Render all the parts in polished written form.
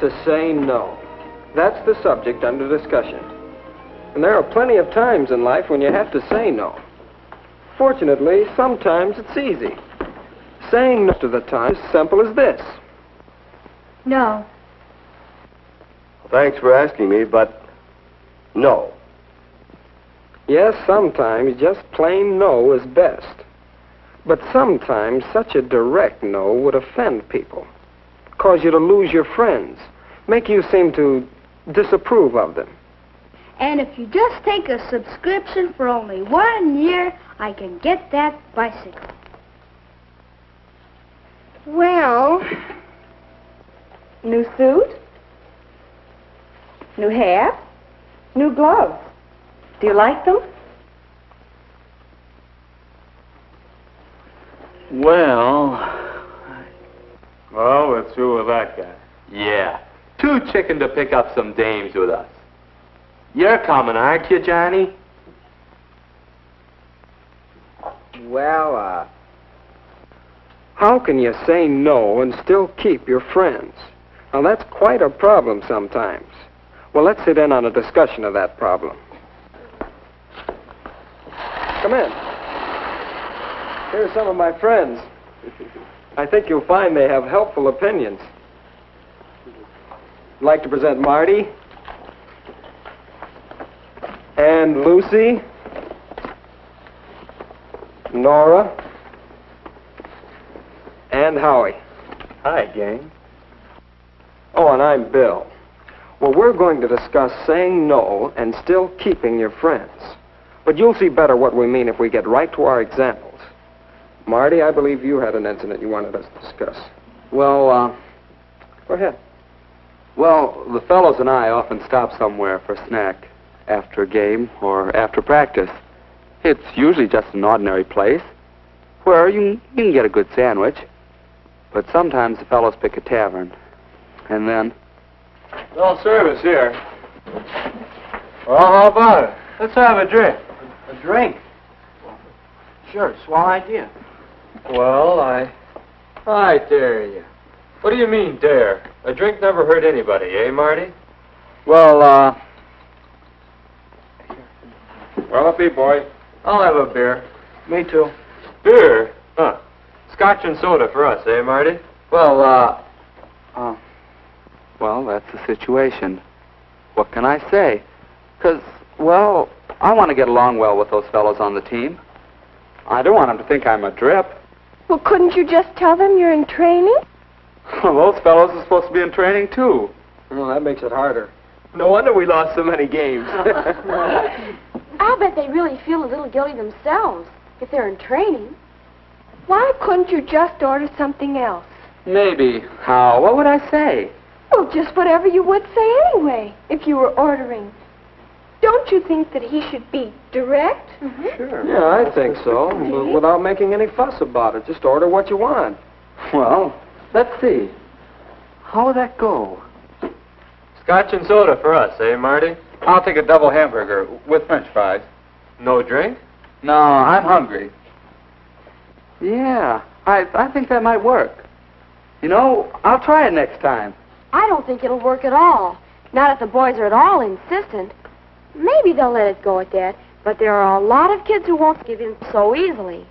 to say no. That's the subject under discussion. And there are plenty of times in life when you have to say no. Fortunately, sometimes it's easy. Saying no to the time is simple as this. No. Thanks for asking me, but no. Yes, sometimes just plain no is best. But sometimes such a direct no would offend people, cause you to lose your friends, make you seem to disapprove of them. And if you just take a subscription for only 1 year, I can get that bicycle. Well, new suit, new hat, new gloves. Do you like them? Well, we're through with that guy. Yeah. Too chicken to pick up some dames with us. You're coming, aren't you, Johnny? Well, how can you say no and still keep your friends? Now, that's quite a problem sometimes. Well, let's sit in on a discussion of that problem. Come in. Here are some of my friends. I think you'll find they have helpful opinions. I'd like to present Marty and Lucy, Nora, and Howie. Hi, gang. Oh, and I'm Bill. Well, we're going to discuss saying no and still keeping your friends. But you'll see better what we mean if we get right to our examples. Marty, I believe you had an incident you wanted us to discuss. Well, Go ahead. Well, the fellows and I often stop somewhere for a snack after a game or after practice. It's usually just an ordinary place where you can get a good sandwich. But sometimes the fellows pick a tavern. And then... No service here. Well, how about it? Let's have a drink. A drink? Sure, swell idea. Well, I dare you. What do you mean, dare? A drink never hurt anybody, eh, Marty? Well, Well, up, boy. I'll have a beer. Me too. Beer? Huh. Scotch and soda for us, eh, Marty? well, that's the situation. What can I say? 'Cause, well, I want to get along well with those fellows on the team. I don't want them to think I'm a drip. Well, couldn't you just tell them you're in training? Well, those fellows are supposed to be in training, too. Well, that makes it harder. No wonder we lost so many games. I'll bet they really feel a little guilty themselves if they're in training. Why couldn't you just order something else? Maybe. How? What would I say? Well, just whatever you would say anyway, if you were ordering. Don't you think that he should be direct? Sure. Yeah, I think so. But without making any fuss about it. Just order what you want. Well, let's see. How would that go? Scotch and soda for us, eh, Marty? I'll take a double hamburger with French fries. No drink? No, I'm hungry. Yeah, I think that might work. You know, I'll try it next time. I don't think it'll work at all. Not if the boys are at all insistent. Maybe they'll let it go at that, but there are a lot of kids who won't give in so easily.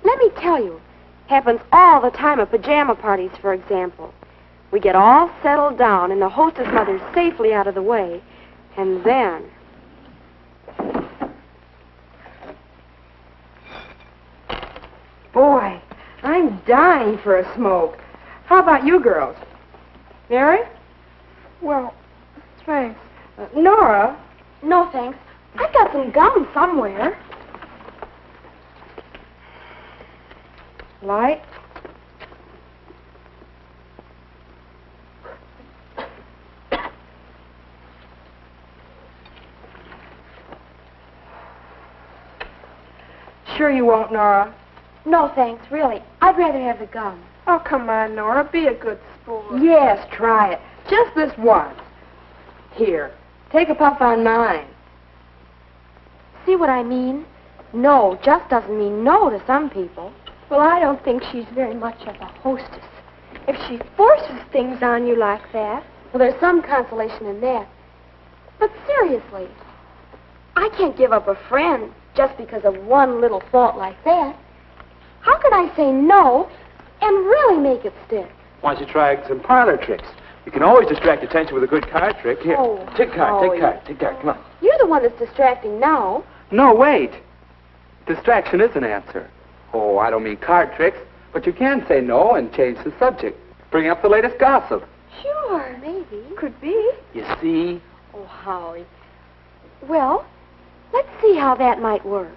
Let me tell you, happens all the time at pajama parties, for example. We get all settled down and the hostess mother's safely out of the way, and then... Boy, I'm dying for a smoke. How about you girls? Mary? Well, thanks. Nora? No, thanks. I've got some gum somewhere. Light? Sure you won't, Nora? No, thanks, really. I'd rather have the gum. Oh, come on, Nora. Be a good sport. Yes, try it. Just this once. Here, take a puff on mine. See what I mean? No just doesn't mean no to some people. Well, I don't think she's very much of a hostess. If she forces things on you like that. Well, there's some consolation in that. But seriously, I can't give up a friend just because of one little fault like that. How could I say no and really make it stick? Why don't you try some parlor tricks? You can always distract attention with a good card trick. Here, Oh, take card, Howie. take card, take card. Come on. You're the one that's distracting now. No, wait. Distraction is an answer. Oh, I don't mean card tricks, but you can say no and change the subject. Bring up the latest gossip. Sure, maybe. Could be. You see? Oh, Howie. Well, let's see how that might work.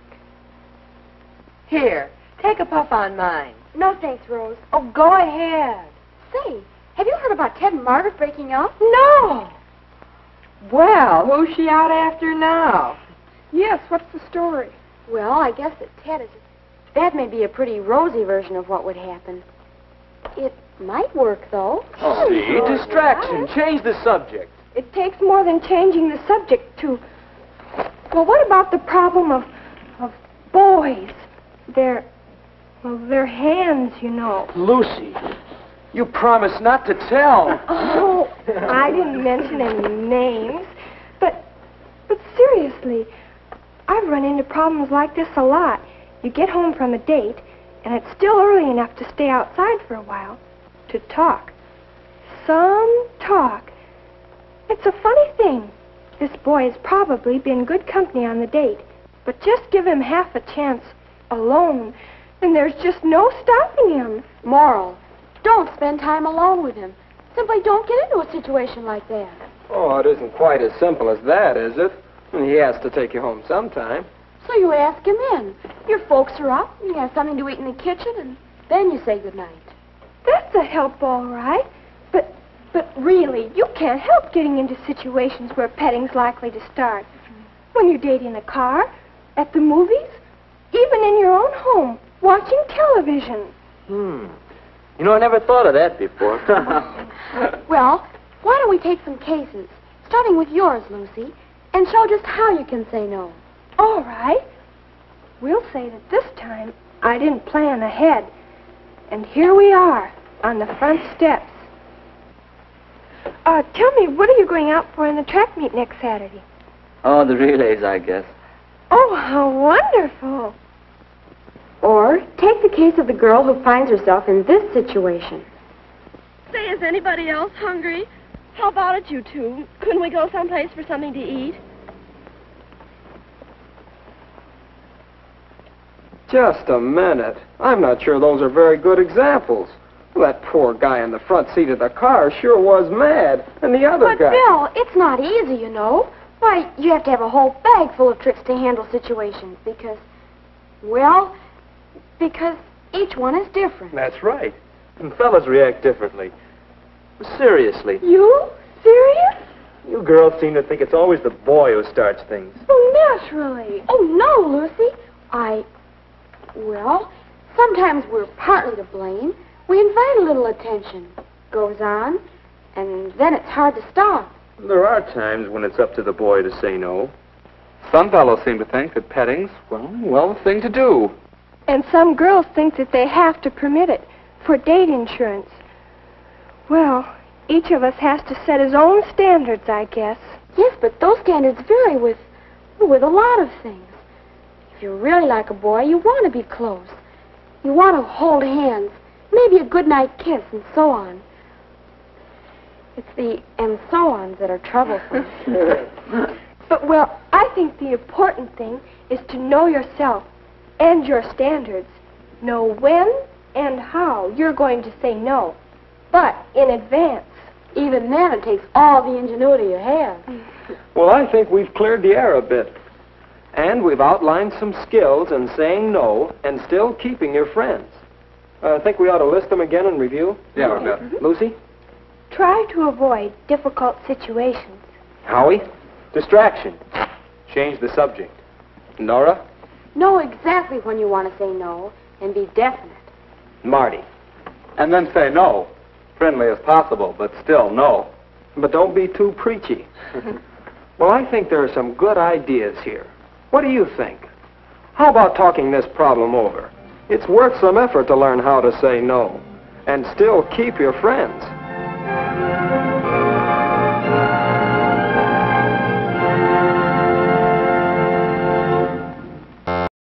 Here, take a puff on mine. No thanks, Rose. Oh, go ahead. Say, have you heard about Ted and Margaret breaking up? No. Well, who's she out after now? Yes, what's the story? Well, I guess that Ted is... That may be a pretty rosy version of what would happen. It might work, though. Oh, see, distraction. Change the subject. It takes more than changing the subject to... Well, what about the problem of boys? Their hands, you know. Lucy, you promised not to tell. Oh, I didn't mention any names. But seriously, I've run into problems like this a lot. You get home from a date, and it's still early enough to stay outside for a while to talk. Some talk. It's a funny thing. This boy has probably been good company on the date, but just give him half a chance alone, and there's just no stopping him. Moral, don't spend time alone with him. Simply don't get into a situation like that. Oh, it isn't quite as simple as that, is it? He has to take you home sometime. So you ask him in. Your folks are up, you have something to eat in the kitchen, and then you say goodnight. That's a help, all right. But really, you can't help getting into situations where petting's likely to start. When you date in a car, at the movies, even in your own home, watching television. You know, I never thought of that before. Well, why don't we take some cases, starting with yours, Lucy, and show just how you can say no. All right. We'll say that this time I didn't plan ahead. And here we are, on the front steps. Tell me, what are you going out for in the track meet next Saturday? Oh, the relays, I guess. Oh, how wonderful. Or take the case of the girl who finds herself in this situation. Say, is anybody else hungry? How about it, you two? Couldn't we go someplace for something to eat? Just a minute. I'm not sure those are very good examples. That poor guy in the front seat of the car sure was mad. And the other But, guy... Bill, it's not easy, you know. Why, you have to have a whole bag full of tricks to handle situations because each one is different. That's right. And fellas react differently. Seriously, You? Serious? you girls seem to think it's always the boy who starts things. Oh, naturally. Oh, no, Lucy. Sometimes we're partly to blame. We invite a little attention. Goes on, and then it's hard to stop. There are times when it's up to the boy to say no. Some fellows seem to think that petting's, well, the thing to do. And some girls think that they have to permit it for date insurance. Well, each of us has to set his own standards, I guess. Yes, but those standards vary with a lot of things. If you really like a boy, you want to be close. You want to hold hands, maybe a goodnight kiss, and so on. It's the and so ons that are troublesome. But, well, I think the important thing is to know yourself and your standards. Know when and how you're going to say no, but in advance. Even then, it takes all the ingenuity you have. Well, I think we've cleared the air a bit. And we've outlined some skills in saying no and still keeping your friends. I think we ought to list them again and review. Yeah, Lucy? Try to avoid difficult situations. Howie? Distraction. Change the subject. Nora? Know exactly when you want to say no and be definite. Marty? And then say no. Friendly as possible, but still no. But don't be too preachy. Well, I think there are some good ideas here. What do you think? How about talking this problem over? It's worth some effort to learn how to say no and still keep your friends.